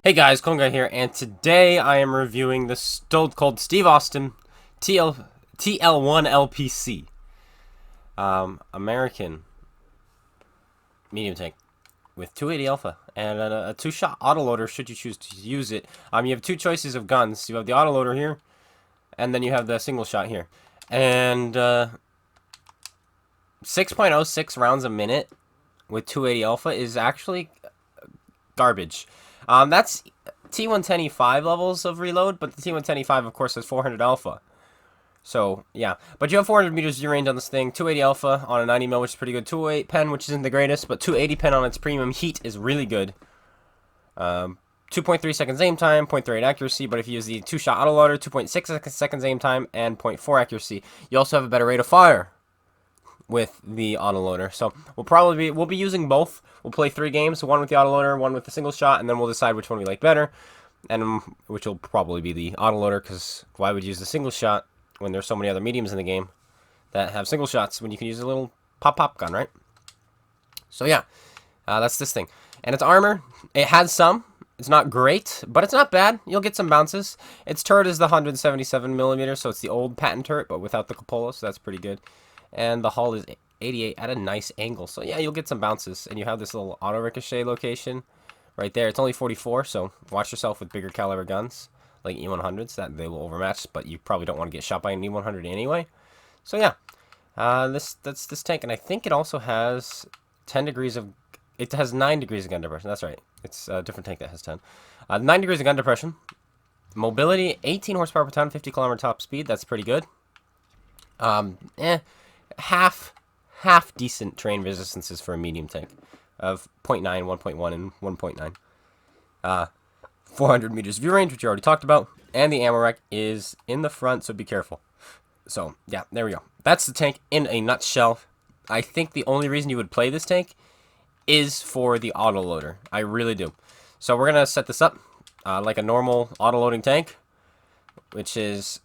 Hey guys, Clone Guy here, and today I am reviewing the Stone Cold Steve Austin TL-1 LPC. American medium tank with 280 alpha and a two-shot autoloader should you choose to use it. You have two choices of guns. You have the autoloader here, and then you have the single shot here. And 6.06 rounds a minute with 280 alpha is actually garbage. That's T110E5 levels of reload, but the T110E5, of course, has 400 alpha. So, yeah. But you have 400 meters view range on this thing, 280 alpha on a 90 mil, which is pretty good, 208 pen, which isn't the greatest, but 280 pen on its premium heat is really good. 2.3 seconds aim time, 0.38 accuracy, but if you use the two-shot autoloader, 2.6 seconds aim time, and 0.4 accuracy, you also have a better rate of fire with the autoloader. So we'll be using both. We'll play 3 games, one with the autoloader, one with the single shot, and then we'll decide which one we like better, and which will probably be the autoloader, because why would you use the single shot when there's so many other mediums in the game that have single shots when you can use a little pop gun, right? So yeah, that's this thing. And its armor, it has some. It's not great, but it's not bad. You'll get some bounces. Its turret is the 177 millimeter, so it's the old patent turret, but without the cupola, so that's pretty good. And the hull is 88 at a nice angle. So yeah, you'll get some bounces. And you have this little auto ricochet location right there. It's only 44, so watch yourself with bigger caliber guns like E100s that they will overmatch, but you probably don't want to get shot by an E100 anyway. So yeah, that's this tank, and I think it also has 10 degrees of. It has 9 degrees of gun depression. That's right. It's a different tank that has 10. 9 degrees of gun depression. Mobility, 18 horsepower per ton, 50 kilometer top speed. That's pretty good. Half decent terrain resistances for a medium tank of 0.9, 1.1, and 1.9. 400 meters view range, which you already talked about, and the ammo rack is in the front, so be careful. So yeah, there we go. That's the tank in a nutshell. I think the only reason you would play this tank is for the autoloader. I really do. So we're gonna set this up like a normal autoloading tank, which is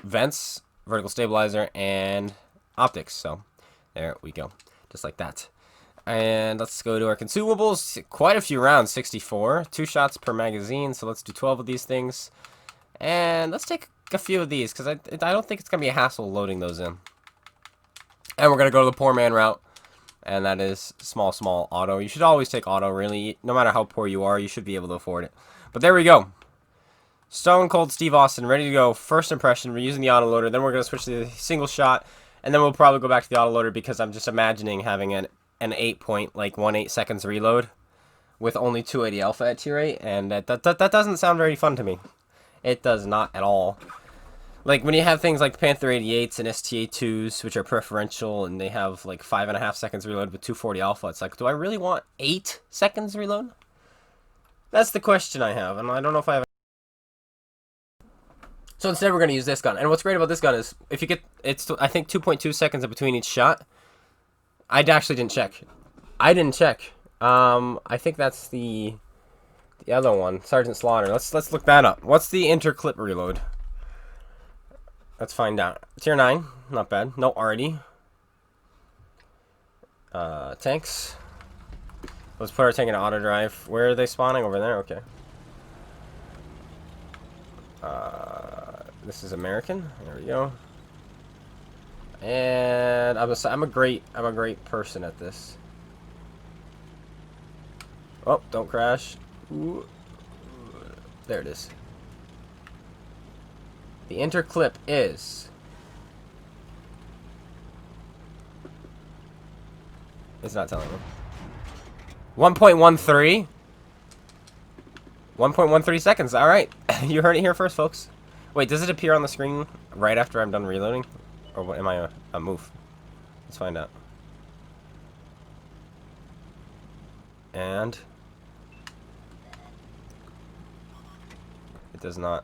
vents, vertical stabilizer, and optics. So there we go, just like that. And let's go to our consumables. Quite a few rounds, 64, 2 shots per magazine, so let's do 12 of these things. And let's take a few of these, because I don't think it's gonna be a hassle loading those in. And we're gonna go to the poor man route, and that is small auto. You should always take auto, really. No matter how poor you are, you should be able to afford it. But there we go. Stone Cold Steve Austin, ready to go. First impression, we're using the autoloader, then we're going to switch to the single shot, and then we'll probably go back to the autoloader, because I'm just imagining having an 8.18 seconds reload with only 280 alpha at tier 8, and that doesn't sound very fun to me. It does not at all. Like, when you have things like the Panther 88s and STA2s, which are preferential, and they have like 5.5 seconds reload with 240 alpha, it's like, do I really want 8 seconds reload? That's the question I have, and I don't know if I have. So instead, we're going to use this gun. And what's great about this gun is, if you get, it's, I think, 2.2 seconds in between each shot. I actually didn't check. I didn't check. I think that's the other one, Sergeant Slaughter. Let's look that up. What's the interclip reload? Let's find out. Tier 9, not bad. No arty. Tanks. Let's put our tank in auto drive. Where are they spawning? Over there? Okay. This is American. There we go. And I'm a great person at this. Oh, don't crash. Ooh. There it is. The interclip is. It's not telling me. 1.13. 1.13 seconds. All right, you heard it here first, folks. Wait, does it appear on the screen right after I'm done reloading? Or what, am I a move? Let's find out. And it does not.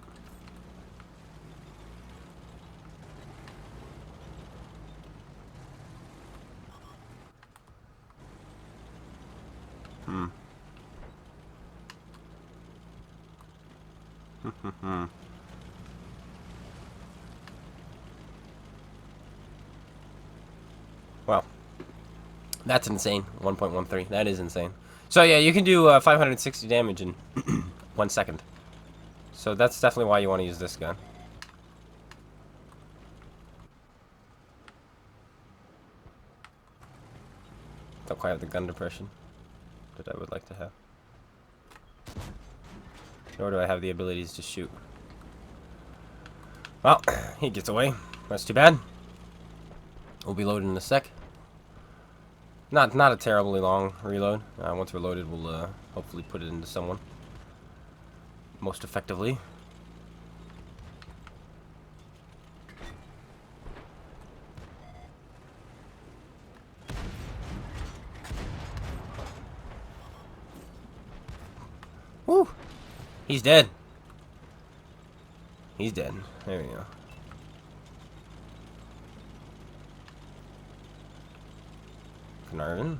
Well, that's insane. 1.13. That is insane. So yeah, you can do 560 damage in 1 second. So that's definitely why you want to use this gun. Don't quite have the gun depression that I would like to have. Nor do I have the abilities to shoot. Well, he gets away. That's too bad. We'll be loaded in a sec. Not a terribly long reload. Once we're loaded, we'll hopefully put it into someone most effectively. Woo! He's dead. He's dead. There we go. Carnarvon.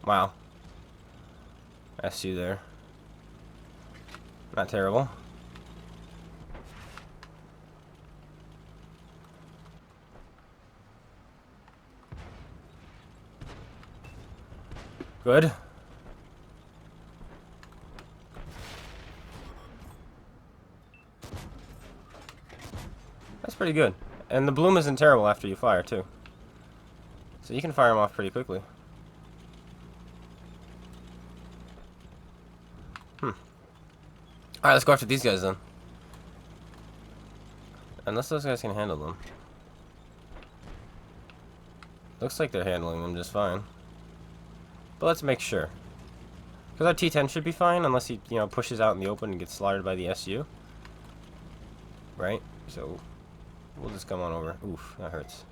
Wow. That's you there. Not terrible. Good. That's pretty good. And the bloom isn't terrible after you fire, too. So you can fire them off pretty quickly. Alright, let's go after these guys then. Unless those guys can handle them. Looks like they're handling them just fine. But let's make sure. Because our T-10 should be fine unless he, you know, pushes out in the open and gets slaughtered by the SU. Right? So, we'll just come on over. Oof, that hurts.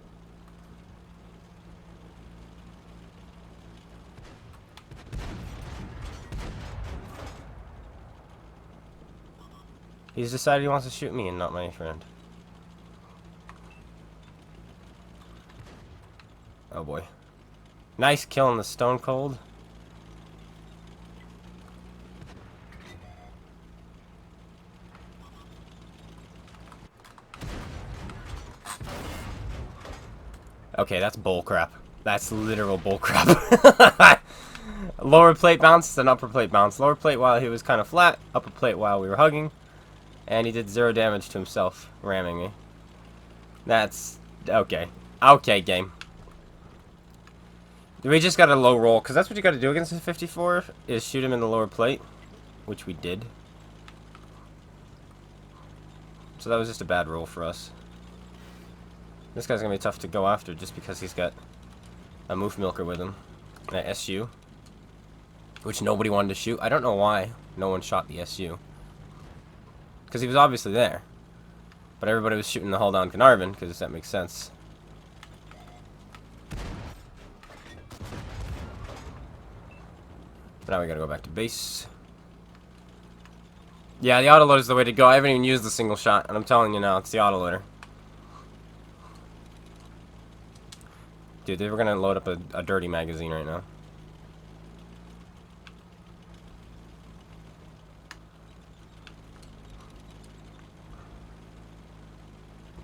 He's decided he wants to shoot me and not my friend. Oh boy. Nice kill on the Stone Cold. Okay, that's bullcrap. That's literal bullcrap. Lower plate bounce and upper plate bounce. Lower plate while he was kind of flat. Upper plate while we were hugging. And he did 0 damage to himself, ramming me. That's... okay. Okay, game. We just got a low roll, because that's what you got to do against the 54, is shoot him in the lower plate. Which we did. So that was just a bad roll for us. This guy's going to be tough to go after, just because he's got a Moof Milker with him. And an SU. Which nobody wanted to shoot. I don't know why no one shot the SU. Because he was obviously there. But everybody was shooting the hull down Carnarvon, because that makes sense. But now we gotta go back to base. Yeah, the autoloader is the way to go. I haven't even used the single shot, and I'm telling you now, it's the autoloader. Dude, they were gonna load up a dirty magazine right now.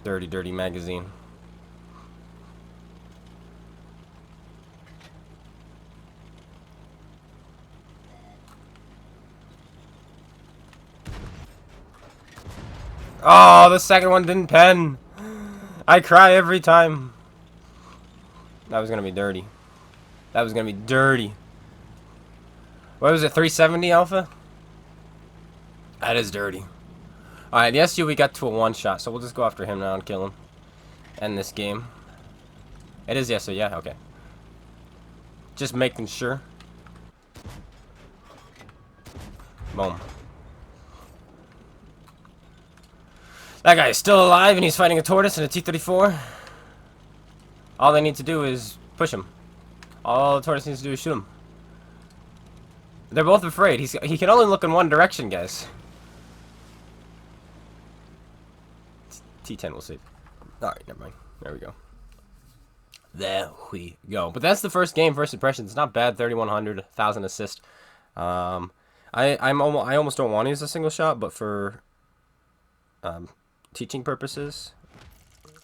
Dirty, dirty magazine. Oh, the second one didn't pen. I cry every time. That was gonna be dirty. That was gonna be dirty. What was it, 370 alpha? That is dirty. Alright, the SU we got to a one-shot, so we'll just go after him now and kill him. End this game. It is the SU, yeah? Okay. Just making sure. Boom. That guy is still alive and he's fighting a tortoise and a T-34. All they need to do is push him. All the tortoise needs to do is shoot him. They're both afraid. He can only look in one direction, guys. T10 will save. Alright, never mind. There we go. There we go. But that's the first game, first impressions. Not bad. 3,100, 1,000 assist. I almost don't want to use a single shot, but for teaching purposes,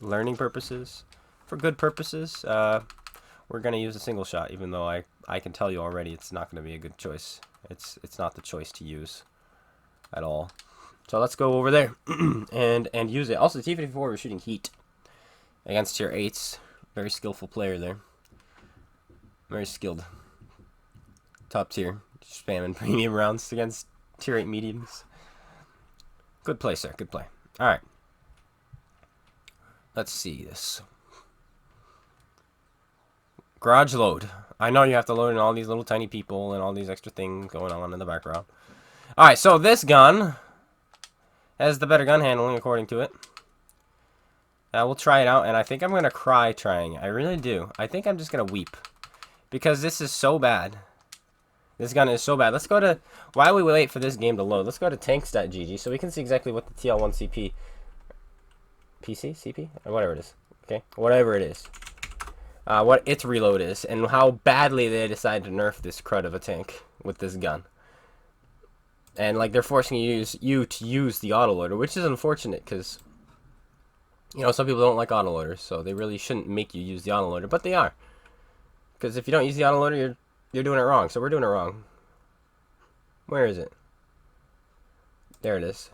learning purposes, for good purposes, we're gonna use a single shot. Even though I can tell you already, it's not gonna be a good choice. It's not the choice to use at all. So let's go over there and use it. Also, T-54 we're shooting heat against tier 8s. Very skillful player there. Very skilled. Top tier. Spamming premium rounds against tier 8 mediums. Good play, sir. Good play. Alright. Let's see this. Garage load. I know you have to load in all these little tiny people and all these extra things going on in the background. Alright, so this gun has the better gun handling according to it. We'll try it out, and I think I'm going to cry trying it. I really do. I think I'm just going to weep. Because this is so bad. This gun is so bad. Let's go to... While we wait for this game to load, let's go to tanks.gg so we can see exactly what the TL-1 CP... PC? CP? Or whatever it is. Okay? Whatever it is. What its reload is, and how badly they decided to nerf this crud of a tank with this gun. And, like, they're forcing you to use the autoloader, which is unfortunate, because... You know, some people don't like autoloaders, so they really shouldn't make you use the autoloader, but they are. Because if you don't use the autoloader, you're doing it wrong, so we're doing it wrong. Where is it? There it is.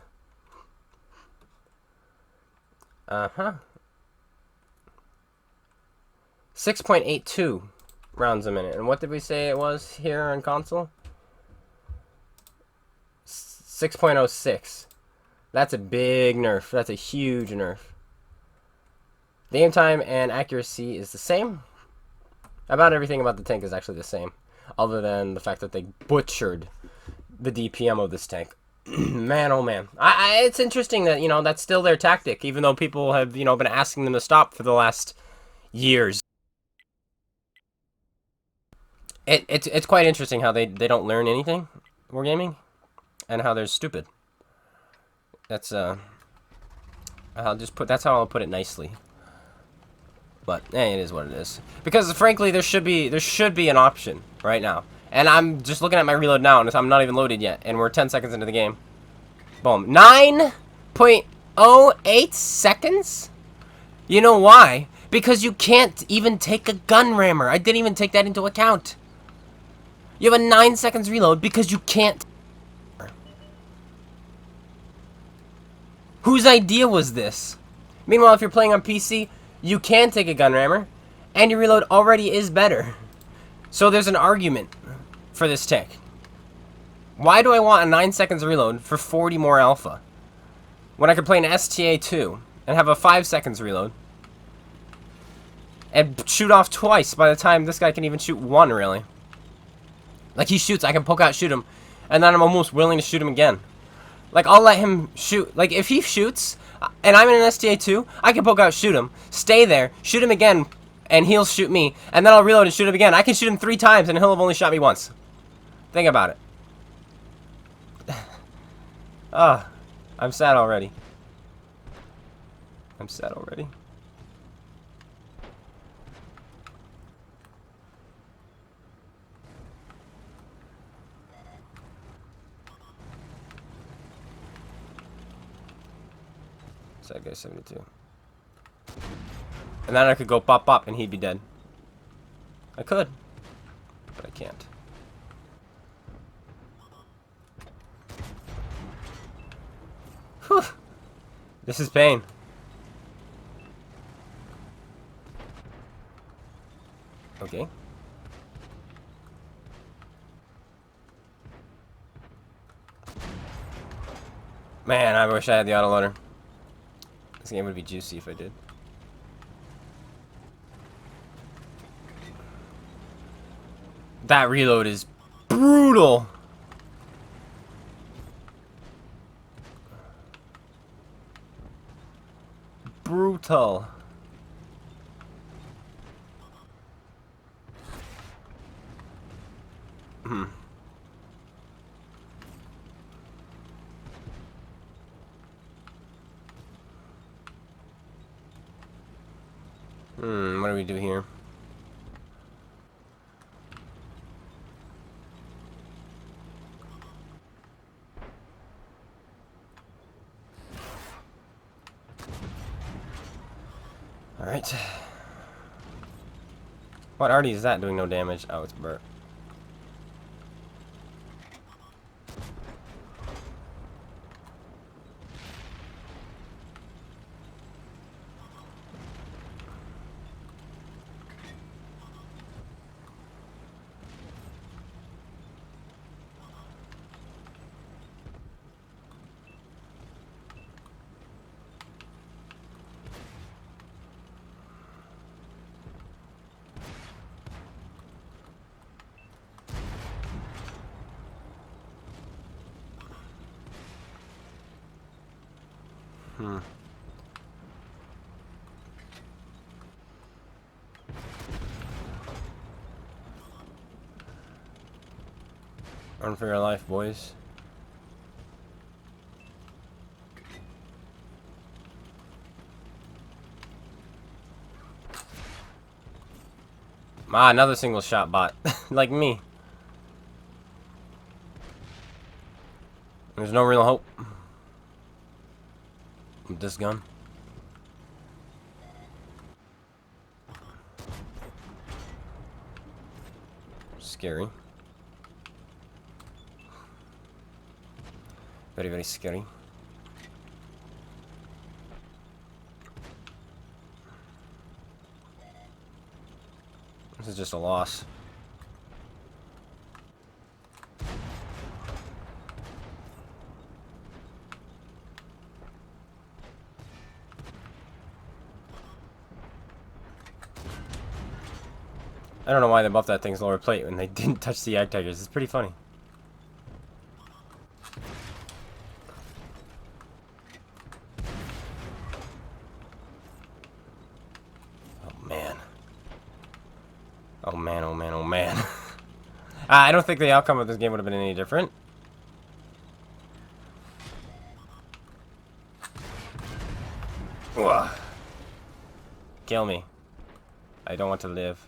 6.82 rounds a minute. And what did we say it was here on console? 6.06. That's a big nerf. That's a huge nerf. The aim time and accuracy is the same. About everything about the tank is actually the same. Other than the fact that they butchered the DPM of this tank. Man, oh man. It's interesting that, you know, that's still their tactic. Even though people have, you know, been asking them to stop for the last years. It's quite interesting how they don't learn anything, wargaming. And how they're stupid. That's, that's how I'll put it nicely. But it is what it is. Because frankly, there should be an option right now. And I'm just looking at my reload now, and I'm not even loaded yet, and we're 10 seconds into the game. Boom, 9.08 seconds. You know why? Because you can't even take a gun rammer. I didn't even take that into account. You have a 9 seconds reload because you can't. Whose idea was this? Meanwhile, if you're playing on PC, you can take a gun rammer, and your reload already is better. So there's an argument for this tank. Why do I want a 9 seconds reload for 40 more alpha? When I could play an STA-2 and have a 5 seconds reload, and shoot off twice by the time this guy can even shoot one, really. Like, he shoots, I can poke out, shoot him, and then I'm almost willing to shoot him again. Like, I'll let him shoot. Like, if he shoots, and I'm in an STA-2, I can poke out, shoot him, stay there, shoot him again, and he'll shoot me, and then I'll reload and shoot him again. I can shoot him 3 times, and he'll have only shot me once. Think about it. I'm sad already. I'm sad already. So that guy's 72. And then I could go pop pop and he'd be dead. I could, but I can't. Whew. This is pain. Okay. Man, I wish I had the autoloader. This game would be juicy if I did. That reload is brutal. Brutal. What do we do here? Alright. What arty is that doing no damage? Oh, it's Bert. Run for your life, boys. Ah, another single shot bot. Like me. There's no real hope with this gun. Scary. Very, very scary. This is just a loss. I don't know why they buffed that thing's lower plate when they didn't touch the Ag Tigers. It's pretty funny. Oh man. Oh man, oh man, oh man. I don't think the outcome of this game would have been any different. Ugh. Kill me. I don't want to live.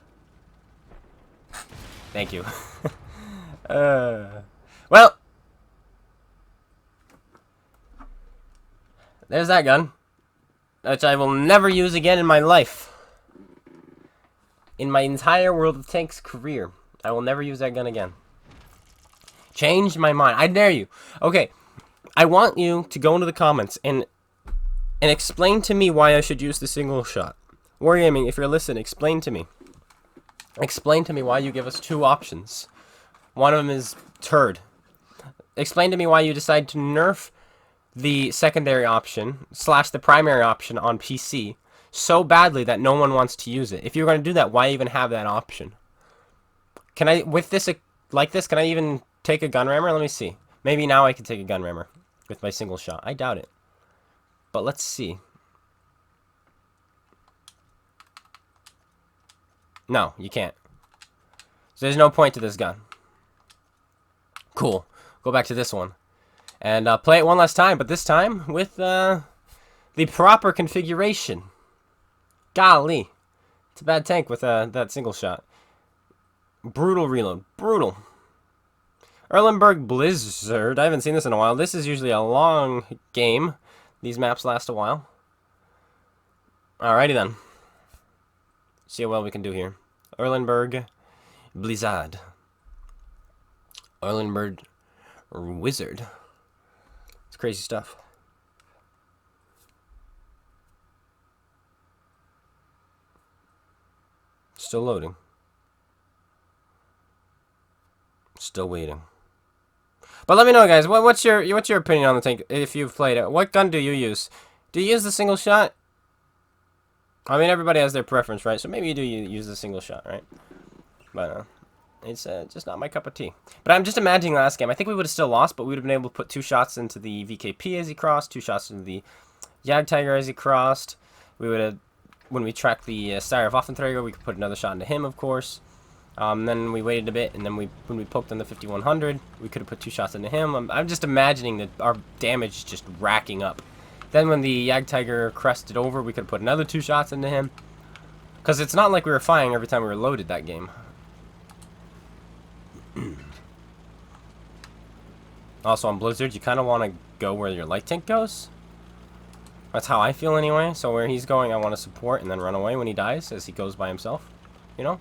Thank you. Well, there's that gun, which I will never use again in my life. In my entire World of Tanks career, I will never use that gun again. Change my mind. I dare you. Okay, I want you to go into the comments and explain to me why I should use the single shot. Wargaming, if you're listening, explain to me. Explain to me why you give us two options. One of them is turd. Explain to me why you decide to nerf the secondary option / the primary option on PC so badly that no one wants to use it. If you're going to do that, why even have that option? Can I, with this, like this, can I even take a gun rammer? Let me see. Maybe now I can take a gun rammer with my single shot. I doubt it. But let's see. No, you can't. So there's no point to this gun. Cool. Go back to this one. And play it one last time, but this time with the proper configuration. Golly. It's a bad tank with that single shot. Brutal reload. Brutal. Erlenberg Blizzard. I haven't seen this in a while. This is usually a long game. These maps last a while. Alrighty then. See how well we can do here. Erlenberg Blizzard. Erlenberg Wizard. It's crazy stuff. Still loading. Still waiting. But let me know, guys. What's your opinion on the tank if you've played it? What gun do you use? Do you use the single shot? I mean, everybody has their preference, right? So maybe you do use the single shot, right? But it's just not my cup of tea. But I'm just imagining last game. I think we would have still lost, but we would have been able to put 2 shots into the VKP as he crossed, 2 shots into the Jagd Tiger as he crossed. We would have, when we tracked the Steyr of Waffenträger, we could put another shot into him, of course. Then we waited a bit, and then when we poked on the 5100, we could have put 2 shots into him. I'm just imagining that our damage is just racking up. Then when the Jagd Tiger crested over, we could have put another 2 shots into him. Because it's not like we were firing every time we were loaded that game. Also, on Blizzard, you kind of want to go where your light tank goes. That's how I feel anyway. So where he's going, I want to support and then run away when he dies as he goes by himself. You know?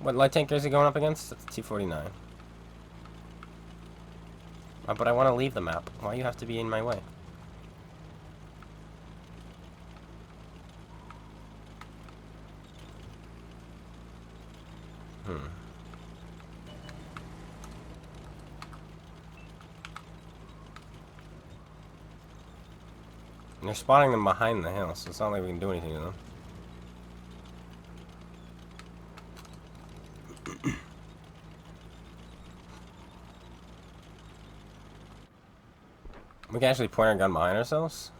What light tank is he going up against? It's T-49. But I want to leave the map. Why do you have to be in my way? They're spotting them behind the hill, so it's not like we can do anything to them. We can actually point our gun behind ourselves.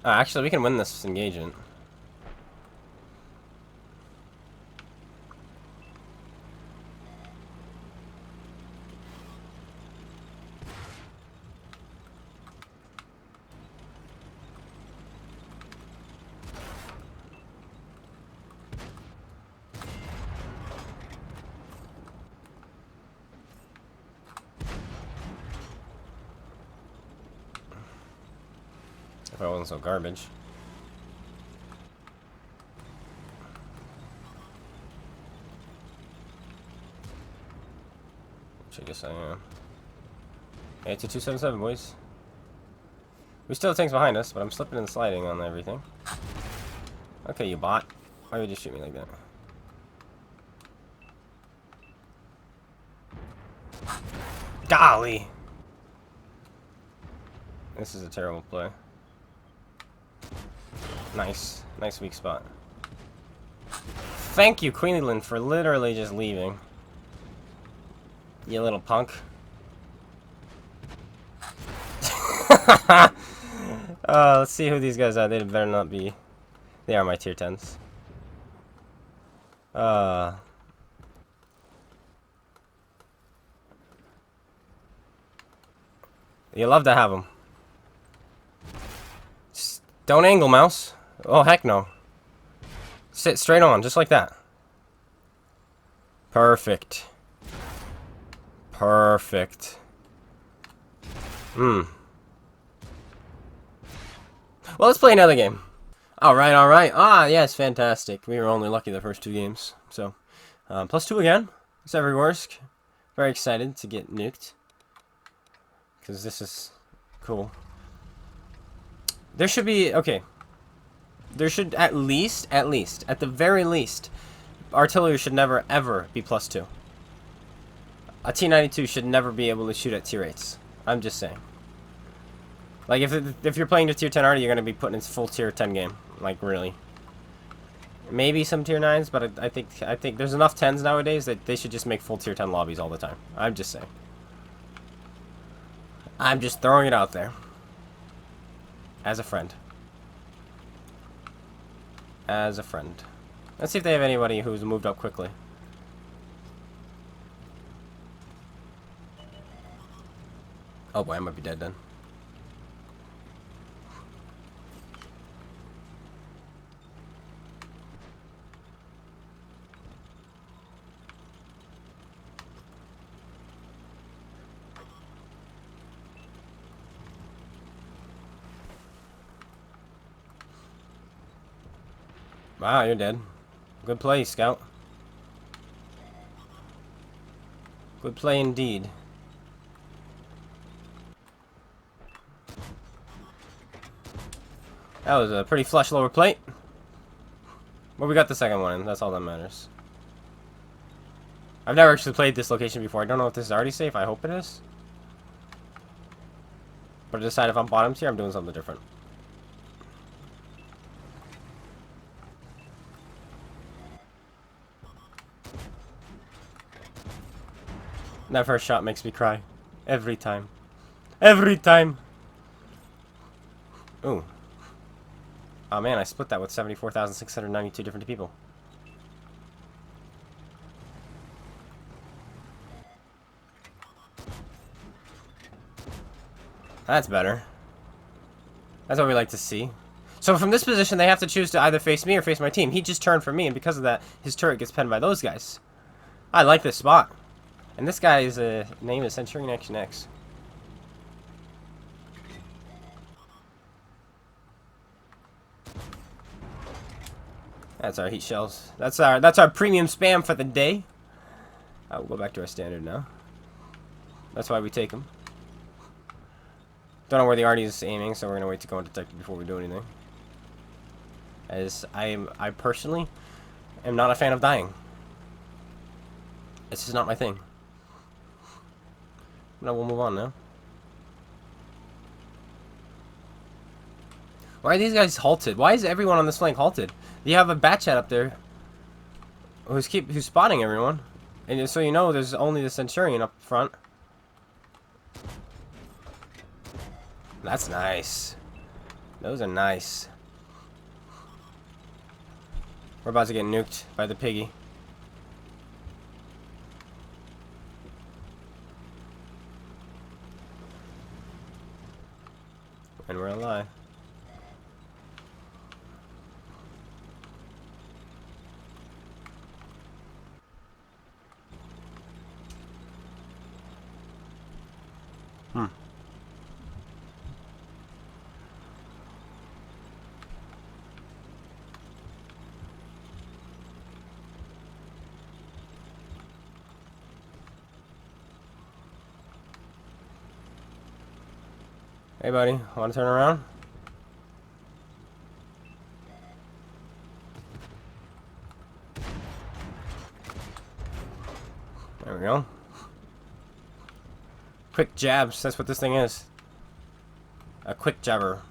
Actually, we can win this engagement. If I wasn't so garbage. Which I guess I am. Hey, it's a 277, boys. We still have tanks behind us, but I'm slipping and sliding on everything. Okay, you bot. Why would you shoot me like that? Golly! This is a terrible play. Nice. Nice weak spot. Thank you, Queenland, for literally just leaving. You little punk. Let's see who these guys are. They better not be. They are my tier 10s. You love to have them. Just don't angle, mouse. Oh, heck no. Sit straight on, just like that. Perfect. Perfect. Well, let's play another game. Alright, alright. Ah, yes, fantastic. We were only lucky the first 2 games. So, +2 again. Severgorsk. Very excited to get nuked. Because this is cool. There should be, okay. There should at the very least, artillery should never, ever be +2. A T-92 should never be able to shoot at tier 8s. I'm just saying. Like, if you're playing the tier 10 arty, you're going to be putting in full tier 10 game. Like, really. Maybe some tier 9s, but I think there's enough 10s nowadays that they should just make full tier 10 lobbies all the time. I'm just saying. I'm just throwing it out there. As a friend. As a friend. Let's see if they have anybody who's moved up quickly. Oh boy, I might be dead then. Wow, you're dead. Good play, Scout. Good play indeed. That was a pretty flush lower plate. But we got the second one in. That's all that matters. I've never actually played this location before. I don't know if this is already safe. I hope it is. But I decide if I'm bottom tier, I'm doing something different. That first shot makes me cry. Every time. Every time! Ooh. Oh man, I split that with 74,692 different people. That's better. That's what we like to see. So from this position, they have to choose to either face me or face my team. He just turned for me, and because of that, his turret gets penned by those guys. I like this spot. And this guy's name is Centurion Action X. That's our heat shells. That's our premium spam for the day. We'll go back to our standard now. That's why we take them. Don't know where the arty is aiming, so we're gonna wait to go undetected before we do anything. As I personally am not a fan of dying. It's just not my thing. No, we'll move on now. Why are these guys halted? Why is everyone on this flank halted? You have a bat chat up there who's spotting everyone, and so you know there's only the Centurion up front. That's nice. Those are nice. We're about to get nuked by the piggy. And we're alive. Hey buddy, want to turn around? There we go. Quick jabs, that's what this thing is. A quick jabber.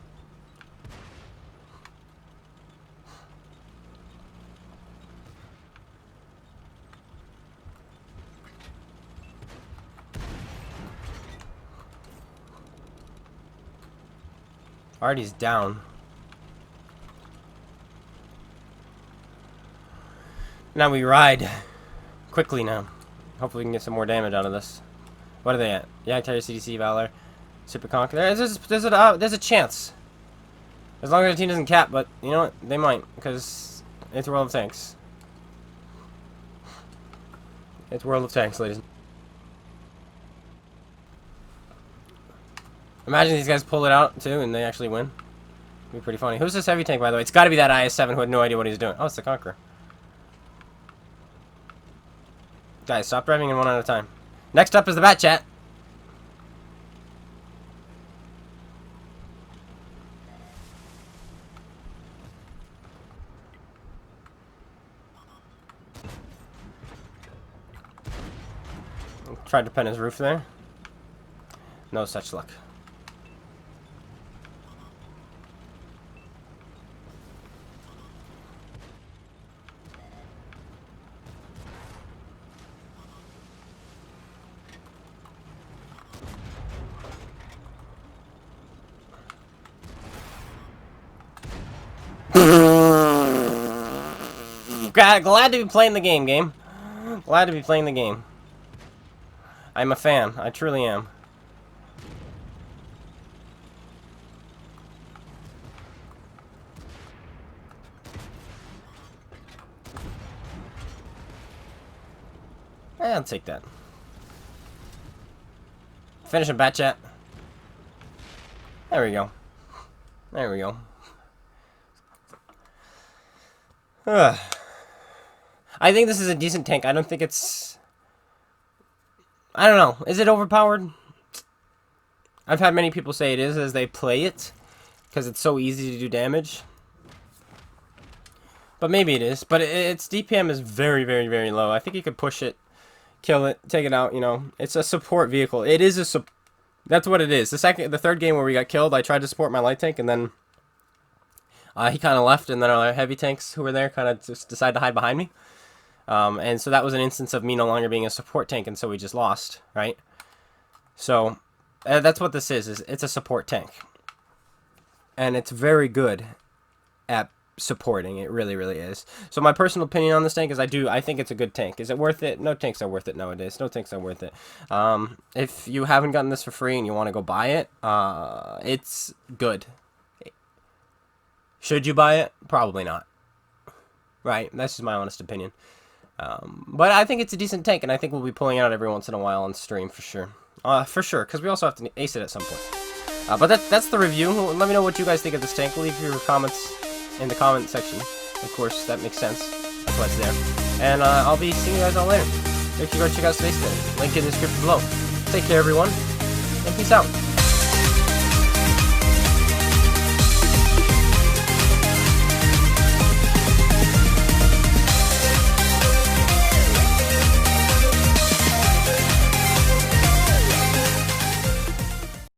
Arty's down. Now we ride quickly now. Hopefully we can get some more damage out of this. What are they at? Yeah, Tiger CDC, Valor, Super Conk. There's a chance. As long as the team doesn't cap, but you know what? They might, because it's World of Tanks. It's World of Tanks, ladies. Imagine these guys pull it out, too, and they actually win. It'd be pretty funny. Who's this heavy tank, by the way? It's got to be that IS-7 who had no idea what he's doing. Oh, it's the Conqueror. Guys, stop driving in one at a time. Next up is the bat chat. Tried to pen his roof there. No such luck. Glad to be playing the game. Glad to be playing the game. I'm a fan. I truly am. I'll take that. Finish a bat chat. There we go. There we go. I think this is a decent tank. I don't think it's... I don't know. Is it overpowered? I've had many people say it is as they play it, because it's so easy to do damage. But maybe it is. But its DPM is very, very, very low. I think you could push it, kill it, take it out, you know. It's a support vehicle. It is a that's what it is. The third game where we got killed, I tried to support my light tank, and then he kind of left, and then our heavy tanks who were there kind of just decided to hide behind me. And so that was an instance of me no longer being a support tank, and so we just lost, right? So that's what this is it's a support tank. And it's very good at supporting. It really, really is. So my personal opinion on this tank is I think it's a good tank. Is it worth it? No tanks are worth it nowadays. No tanks are worth it. If you haven't gotten this for free and you want to go buy it, it's good. Should you buy it? Probably not. Right? That's just my honest opinion. But I think it's a decent tank, and I think we'll be pulling it out every once in a while on stream for sure. Because we also have to ace it at some point. But that's the review. Let me know what you guys think of this tank. Leave your comments in the comment section. Of course, that makes sense. That's why it's there. And I'll be seeing you guys all later. Make sure you go check out SpaceBANDIT. Link in the description below. Take care, everyone, and peace out.